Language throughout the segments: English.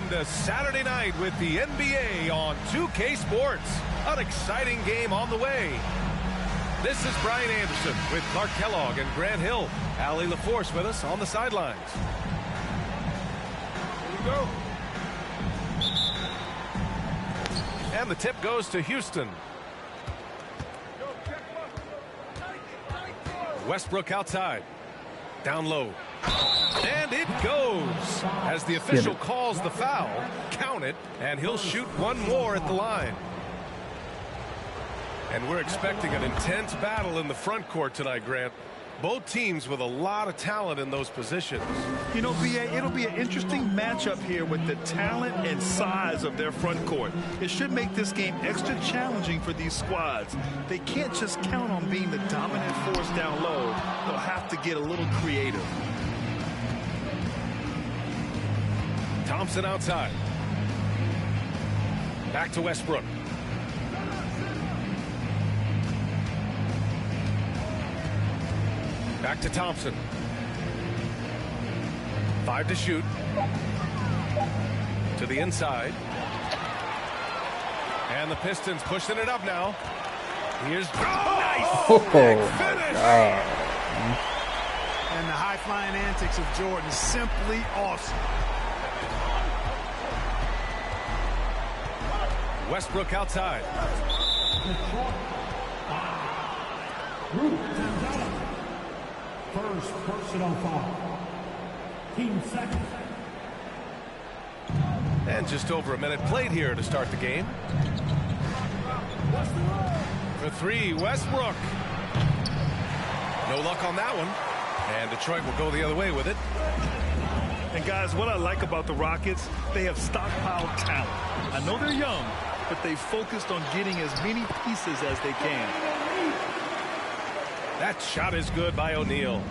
Welcome to Saturday night with the NBA on 2K Sports. An exciting game on the way. This is Brian Anderson with Clark Kellogg and Grant Hill. Allie LaForce with us on the sidelines. Here we go. And the tip goes to Houston. Westbrook outside. Down low. And it goes. As the official calls the foul, count it, and he'll shoot one more at the line. And we're expecting an intense battle in the front court tonight, Grant. Both teams with a lot of talent in those positions. You know, BA, it'll be an interesting matchup here with the talent and size of their front court. It should make this game extra challenging for these squads. They can't just count on being the dominant force down low. They'll have to get a little creative. Thompson outside. Back to Westbrook. Back to Thompson. 5 to shoot. To the inside. And the Pistons pushing it up now. Here's nice. Finish. And the high-flying antics of Jordan, simply awesome. Westbrook outside. First personal foul. Team second. And just over a minute played here to start the game. For three, Westbrook. No luck on that one. And Detroit will go the other way with it. And guys, what I like about the Rockets, they have stockpiled talent. I know they're young, but they focused on getting as many pieces as they can. That shot is good by O'Neal.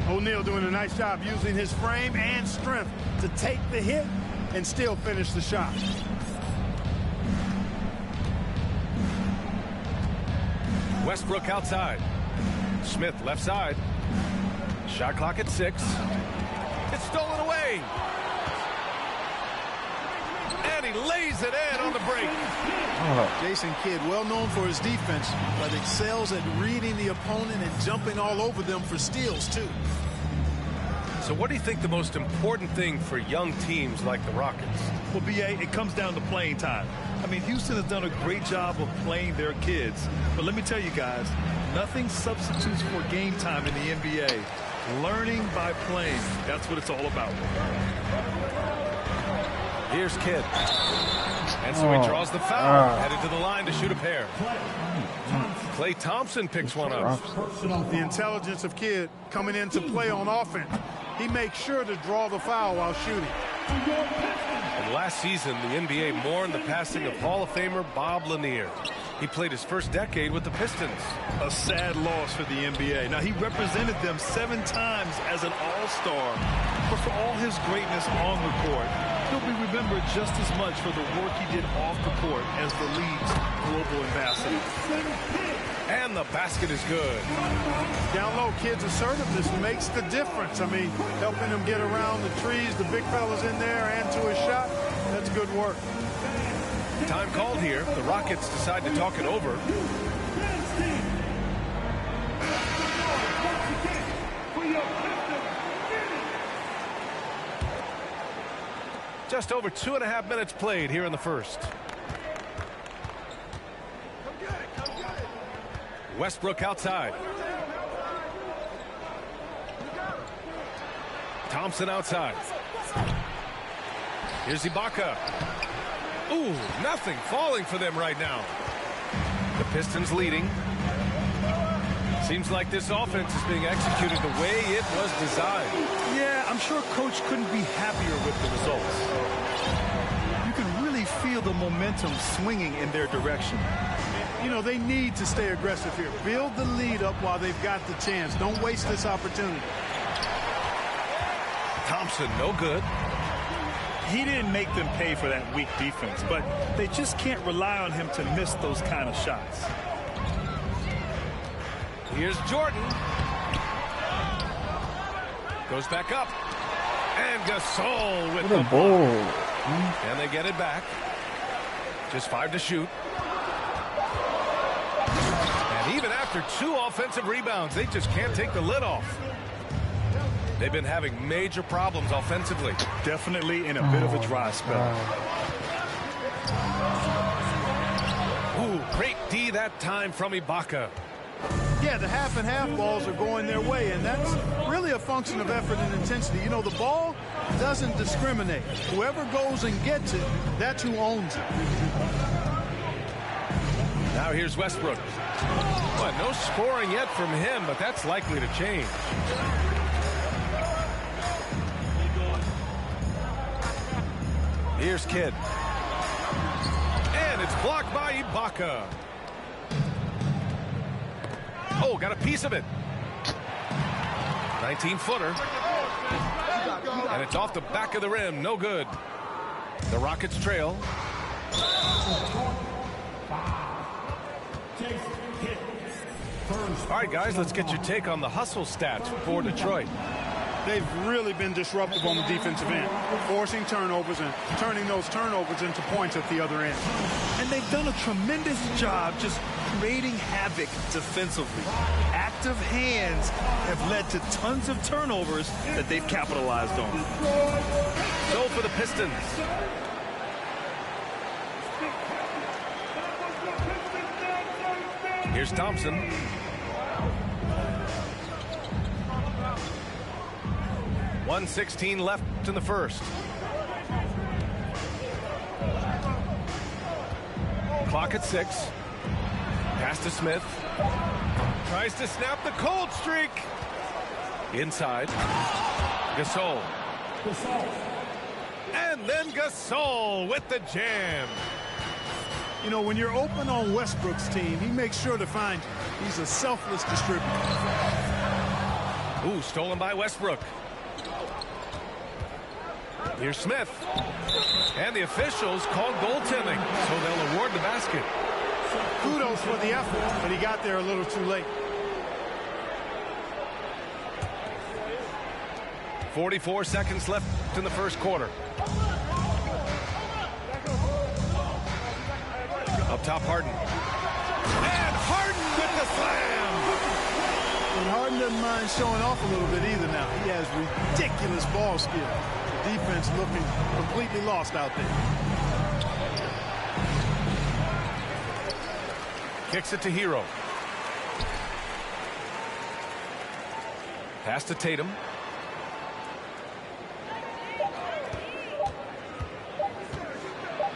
O'Neal doing a nice job using his frame and strength to take the hit and still finish the shot. Westbrook outside. Smith left side. Shot clock at 6. It's stolen away. And he lays it in on the break. Jason Kidd, well known for his defense, but excels at reading the opponent and jumping all over them for steals, too. So what do you think the most important thing for young teams like the Rockets? Well, BA, it comes down to playing time. I mean, Houston has done a great job of playing their kids. But let me tell you guys, nothing substitutes for game time in the NBA. Learning by playing. That's what it's all about. Here's Kidd. And so he draws the foul. Headed to the line to shoot a pair. Klay Thompson picks one up. The intelligence of Kidd coming into play on offense. He makes sure to draw the foul while shooting. And last season, the NBA mourned the passing of Hall of Famer Bob Lanier. He played his first decade with the Pistons. A sad loss for the NBA. Now, he represented them 7 times as an all-star. But for all his greatness on the court, he'll be remembered just as much for the work he did off the court as the league's global ambassador. And the basket is good. Down low, Kidd's assertiveness makes the difference. I mean, helping him get around the trees, the big fellas in there, and to his shot. That's good work. Time called here. The Rockets decide to talk it over. Just over 2.5 minutes played here in the first. Westbrook outside. Thompson outside. Here's Ibaka. Ooh, nothing falling for them right now. The Pistons leading. Seems like this offense is being executed the way it was designed. Yeah, I'm sure Coach couldn't be happier with the results. You can really feel the momentum swinging in their direction. You know, they need to stay aggressive here. Build the lead up while they've got the chance. Don't waste this opportunity. Thompson, no good. He didn't make them pay for that weak defense, but they just can't rely on him to miss those kind of shots. Here's Jordan. Goes back up. And Gasol with the ball. And they get it back. Just 5 to shoot. And even after 2 offensive rebounds, they just can't take the lid off. They've been having major problems offensively. Definitely in a bit of a dry spell. Ooh, great D that time from Ibaka. Yeah, the half and half balls are going their way, and that's really a function of effort and intensity. You know, the ball doesn't discriminate. Whoever goes and gets it, that's who owns it. Now here's Westbrook. Well, no scoring yet from him, but that's likely to change. Here's Kidd. And it's blocked by Ibaka. Oh, got a piece of it. 19-footer. And it's off the back of the rim. No good. The Rockets trail. All right, guys, let's get your take on the hustle stats for Detroit. They've really been disruptive on the defensive end, forcing turnovers and turning those turnovers into points at the other end. And they've done a tremendous job just creating havoc defensively. Active hands have led to tons of turnovers that they've capitalized on. So for the Pistons. Here's Thompson. .116 left in the first. Clock at 6. Pass to Smith. Tries to snap the cold streak. Inside. Gasol. And then Gasol with the jam. You know, when you're open on Westbrook's team, he makes sure to find you. He's a selfless distributor. Ooh, stolen by Westbrook. Here's Smith. And the officials called goaltending, so they'll award the basket. Kudos for the effort, but he got there a little too late. 44 seconds left in the first quarter. Up top, Harden. And Harden with the slam. And Harden doesn't mind showing off a little bit either now. He has ridiculous ball skill. The defense looking completely lost out there. Kicks it to Hero. Pass to Tatum.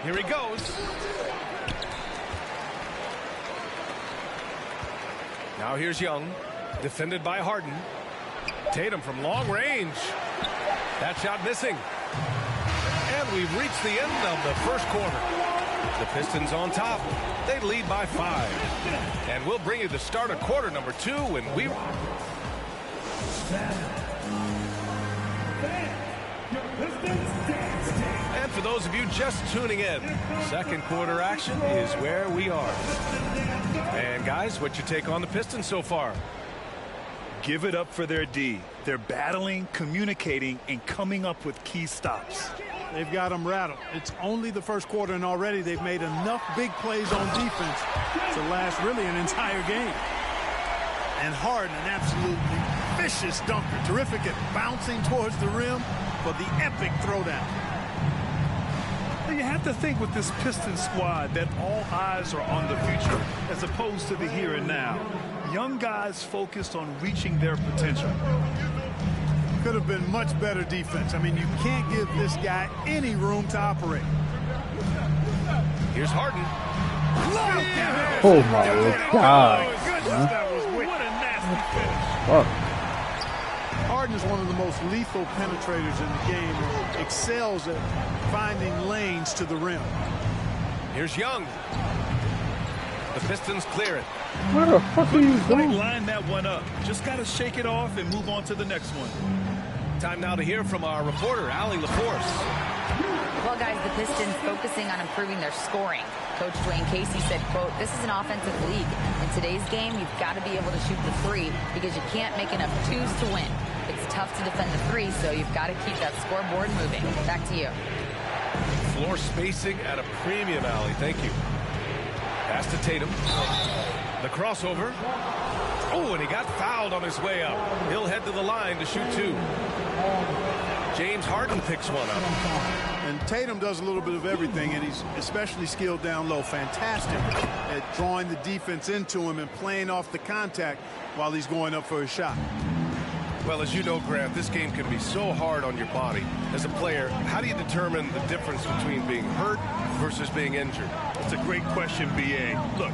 Here he goes. Now here's Young, defended by Harden. Tatum from long range. That shot missing. And we've reached the end of the first quarter. The Pistons on top. They lead by 5. And we'll bring you the start of quarter number 2 when we... And for those of you just tuning in, second quarter action is where we are. And guys, what's your take on the Pistons so far? Give it up for their D. They're battling, communicating, and coming up with key stops. They've got them rattled. It's only the first quarter, and already they've made enough big plays on defense to last really an entire game. And Harden, an absolutely vicious dunker. Terrific at bouncing towards the rim for the epic throwdown. You have to think with this Pistons squad that all eyes are on the future as opposed to the here and now. Young guys focused on reaching their potential. Could have been much better defense. I mean, you can't give this guy any room to operate. Here's Harden. Oh my God. Goodness, that was wicked. What a nasty finish. Fuck. Harden is one of the most lethal penetrators in the game and excels at finding lanes to the rim. Here's Young. The Pistons clear it. Where the fuck are you Quite doing? line that one up. Just got to shake it off and move on to the next one. Time now to hear from our reporter, Allie LaForce. Well, guys, the Pistons focusing on improving their scoring. Coach Dwayne Casey said, quote, "This is an offensive league. In today's game, you've got to be able to shoot the three because you can't make enough twos to win. It's tough to defend the three, so you've got to keep that scoreboard moving." Back to you. Floor spacing at a premium, Allie. Thank you. Pass to Tatum. The crossover. Oh, and he got fouled on his way up. He'll head to the line to shoot 2. James Harden picks one up. And Tatum does a little bit of everything, and he's especially skilled down low. Fantastic at drawing the defense into him and playing off the contact while he's going up for a shot. Well, as you know, Grant, this game can be so hard on your body. As a player, how do you determine the difference between being hurt versus being injured? It's a great question, B.A. Look,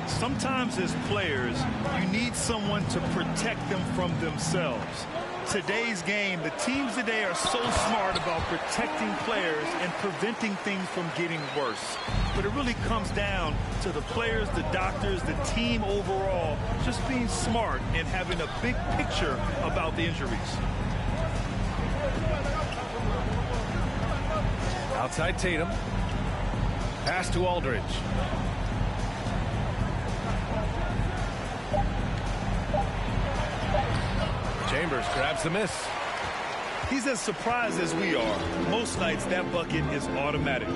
sometimes as players, you need someone to protect them from themselves. Today's game, the teams today are so smart about protecting players and preventing things from getting worse. But it really comes down to the players, the doctors, the team overall, just being smart and having a big picture about the injuries. Outside Tatum. Pass to Aldridge. Chambers grabs the miss. He's as surprised as we are. Most nights that bucket is automatic.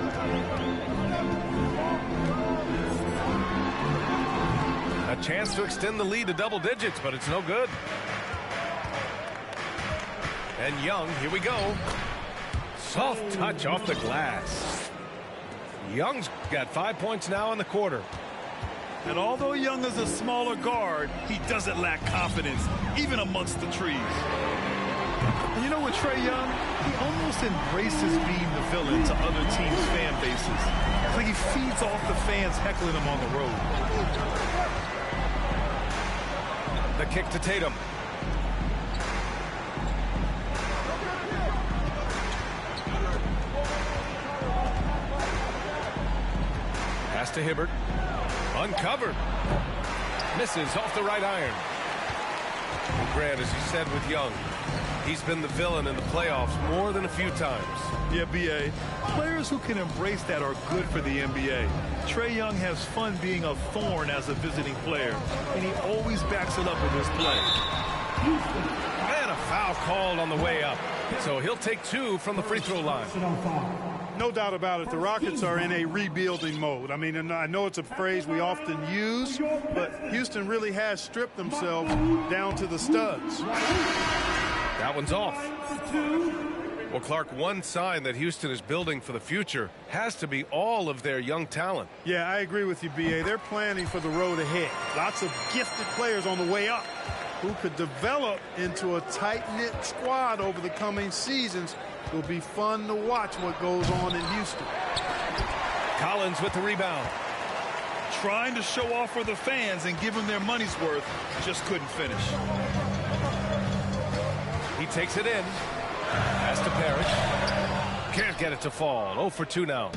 A chance to extend the lead to double digits, but it's no good. And Young, here we go. Soft touch off the glass. Young's got 5 points now in the quarter. And although Young is a smaller guard, he doesn't lack confidence, even amongst the trees. And you know what, Trae Young? He almost embraces being the villain to other teams' fan bases. It's like he feeds off the fans heckling him on the road. The kick to Tatum. Pass to Hibbert. Uncovered. Misses off the right iron. And Grant, as you said with Young, he's been the villain in the playoffs more than a few times. Yeah, B.A. Players who can embrace that are good for the NBA. Trae Young has fun being a thorn as a visiting player, and he always backs it up with his play. And a foul called on the way up. So he'll take 2 from the free throw line. No doubt about it. The Rockets are in a rebuilding mode. I mean, and I know it's a phrase we often use, but Houston really has stripped themselves down to the studs. That one's off. Well, Clark, one sign that Houston is building for the future has to be all of their young talent. Yeah, I agree with you, B.A. They're planning for the road ahead. Lots of gifted players on the way up who could develop into a tight-knit squad over the coming seasons. Will be fun to watch what goes on in Houston. Collins with the rebound. Trying to show off for the fans and give them their money's worth, just couldn't finish. He takes it in. Pass to Parrish. Can't get it to fall. 0 for 2 now.